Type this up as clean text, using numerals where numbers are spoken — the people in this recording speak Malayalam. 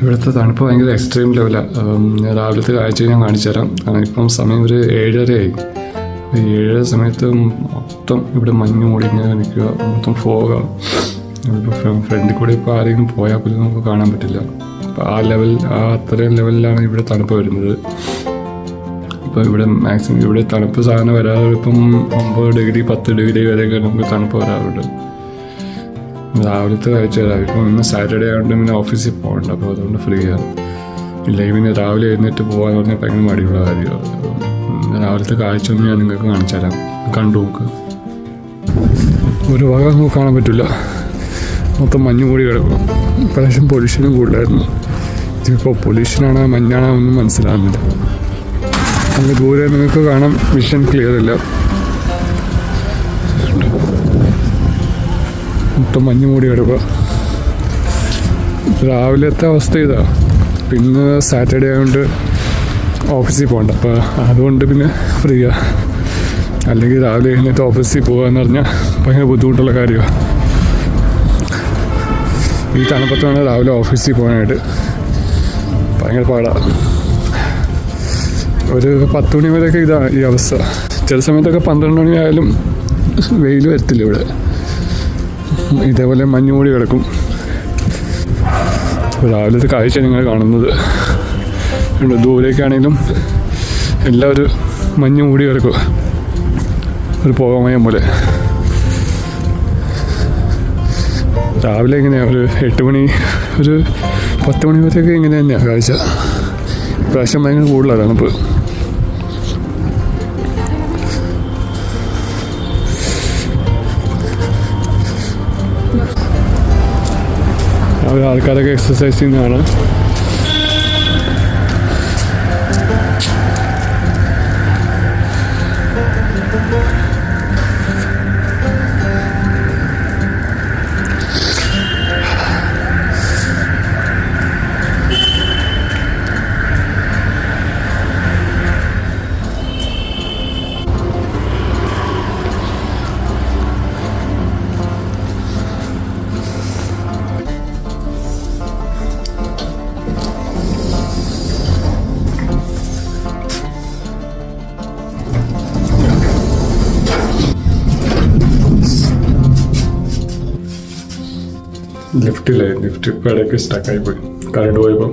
ഇവിടുത്തെ തണുപ്പ് ഭയങ്കര എക്സ്ട്രീം ലെവലാണ്. രാവിലത്തെ കാഴ്ച ഞാൻ കാണിച്ചു തരാം. കാരണം ഇപ്പം സമയം ഒരു 7:30 7 സമയത്ത് മൊത്തം ഇവിടെ മഞ്ഞ് മൂടി ഇങ്ങനെ നിൽക്കുക, മൊത്തം ഫോഗാണ്. ഇപ്പോൾ ഫ്രണ്ടിൽ കൂടെ ഇപ്പോൾ ആരെങ്കിലും പോയാൽ പോലും നമുക്ക് കാണാൻ പറ്റില്ല. അപ്പോൾ അത്രയും ലെവലിലാണ് ഇവിടെ തണുപ്പ് വരുന്നത്. ഇപ്പോൾ ഇവിടെ മാക്സിമം ഇവിടെ തണുപ്പ് സാധനം വരാറ് ഇപ്പം 9 ഡിഗ്രി 10 ഡിഗ്രി വരെയൊക്കെ നമുക്ക് തണുപ്പ് വരാറുണ്ട്. രാവിലത്തെ കാഴ്ച വരാം. ഇപ്പം ഇന്ന് സാറ്റർഡേ ആയതുകൊണ്ട് പിന്നെ ഓഫീസിൽ പോകണ്ട, അപ്പോൾ അതുകൊണ്ട് ഫ്രീ ആണ്. ഇല്ലെങ്കിൽ പിന്നെ രാവിലെ എഴുന്നേറ്റ് പോകാന്ന് പറഞ്ഞാൽ ഭയങ്കര മടിയുള്ള കാര്യമാണ്. രാവിലത്തെ കാഴ്ച ഒന്നും ഞാൻ നിങ്ങൾക്ക് കാണിച്ചു തരാം, കണ്ടു നോക്ക്. ഒരു വക നമുക്ക് കാണാൻ പറ്റില്ല, മൊത്തം മഞ്ഞ് മൂടി കിടക്കും. ഇപ്രാവശ്യം പൊല്യൂഷനും കൂടുതലായിരുന്നു. ഇതിപ്പോൾ പൊല്യൂഷനാണോ മഞ്ഞാണോ ഒന്നും മനസ്സിലാകുന്നില്ല. അങ്ങ് ദൂരെ നിങ്ങൾക്ക് കാണാം, വിഷൻ ക്ലിയർ ഇല്ല, മൊത്തം മഞ്ഞ് മൂടി കിടക്കുക. രാവിലത്തെ അവസ്ഥ ഇതാ. പിന്നെ സാറ്റർഡേ ആയതുകൊണ്ട് ഓഫീസിൽ പോകണ്ട, അപ്പോൾ അതുകൊണ്ട് പിന്നെ ഫ്രീയാണ്. അല്ലെങ്കിൽ രാവിലെ എഴുന്നേറ്റ് ഓഫീസിൽ പോകുകയെന്ന് പറഞ്ഞാൽ ഭയങ്കര ബുദ്ധിമുട്ടുള്ള കാര്യമാണ്. ഈ തണുപ്പത്ത് വേണം രാവിലെ ഓഫീസിൽ പോകാനായിട്ട്, ഭയങ്കര പാടാണ്. ഒരു 10 മണി വരെയൊക്കെ ഇതാണ് ഈ അവസ്ഥ. ചില സമയത്തൊക്കെ 12 മണി ആയാലും വെയിൽ വരത്തില്ല ഇവിടെ, ഇതേപോലെ മഞ്ഞ് മൂടി കിടക്കും. രാവിലത്തെ കാഴ്ച നിങ്ങൾ കാണുന്നത് ദൂരേക്കാണെങ്കിലും എല്ലാവരും മഞ്ഞ് മൂടി കിടക്കുക, ഒരു പുകമയം പോലെ. രാവിലെ ഇങ്ങനെയാണ്, ഒരു 8 മണി ഒരു 10 മണി വരെയൊക്കെ ഇങ്ങനെ തന്നെയാണ് കാഴ്ച. പ്രാവശ്യം ഭയങ്കര കൂടുതലാണ് തണുപ്പ്. ആൾക്കാരൊക്കെ എക്സസൈസ് ചെയ്യുന്നതാണ്. ലിഫ്റ്റ് ഇപ്പോൾ ഇടയ്ക്ക് സ്റ്റക്കായി പോയി, കറണ്ട് പോയപ്പോൾ.